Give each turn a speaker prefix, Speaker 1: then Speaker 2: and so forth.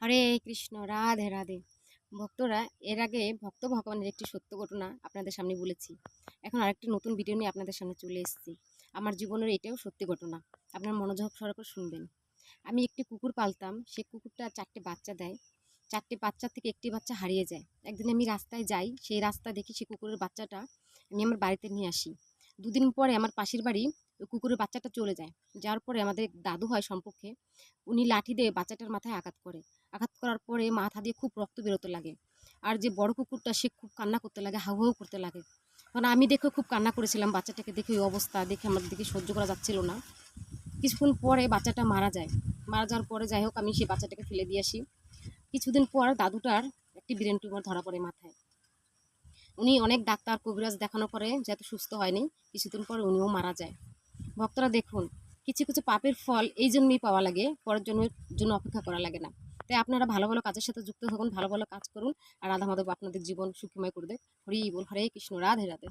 Speaker 1: হরে কৃষ্ণ, রাধে রাধে। ভক্তরা, এর আগে ভক্ত ভগবানের একটি সত্য ঘটনা আপনাদের সামনে বলেছি। এখন আরেকটি নতুন ভিডিও নিয়ে আপনাদের সামনে চলে এসেছি। আমার জীবনের এটাও সত্যি ঘটনা। আপনার মনোযোগ সহকারে শুনবেন। আমি একটি কুকুর পালতাম। সেই কুকুরটা 4টে বাচ্চা দেয়। 4টে বাচ্চা থেকে একটি বাচ্চা হারিয়ে যায়। একদিন আমি রাস্তায় যাই, সেই রাস্তায় দেখি সেই কুকুরের বাচ্চাটা আমি আমার বাড়িতে নিয়ে আসি। দুদিন পরে আমার পাশের বাড়ি ওই কুকুরের বাচ্চাটা চলে যায়। যার পরে আমাদের দাদু হয় সম্পর্কে, উনি লাঠি দিয়ে বাচ্চাটার মাথায় আঘাত করে। আঘাত করার পরে মাথা দিয়ে খুব রক্ত বেরোতে লাগে। আর যে বড় কুকুরটা, সে খুব কান্না করতে লাগে, হাউ হাউ করতে লাগে। কারণ আমি দেখে খুব কান্না করেছিলাম, বাচ্চাটাকে দেখে ওই অবস্থা দেখে আমার দিকে সহ্য করা যাচ্ছিল না। কিছুক্ষণ পরে বাচ্চাটা মারা যায়। মারা যাওয়ার পরে যাই হোক, আমি সেই বাচ্চাটাকে ফেলে দিয়ে আসি। কিছুদিন পর দাদুটার একটি ব্রেন টিউমার ধরা পড়ে মাথায়। উনি অনেক ডাক্তার কবিরাজ দেখানোর পরে যেহেতু সুস্থ হয়নি, কিছুদিন পর উনিও মারা যায়। ভক্তরা দেখুন, কিছু কিছু পাপের ফল এই জন্যই পাওয়া লাগে, পরের জন্মের জন্য অপেক্ষা করা লাগে না। তাই আপনারা ভালো ভালো কাজের সাথে যুক্ত থাকুন, ভালো ভালো কাজ করুন, আর রাধা মাধব আপনাদের জীবন সুখময় করে দেয়। হরি বল, হরে কৃষ্ণ, রাধে রাধে।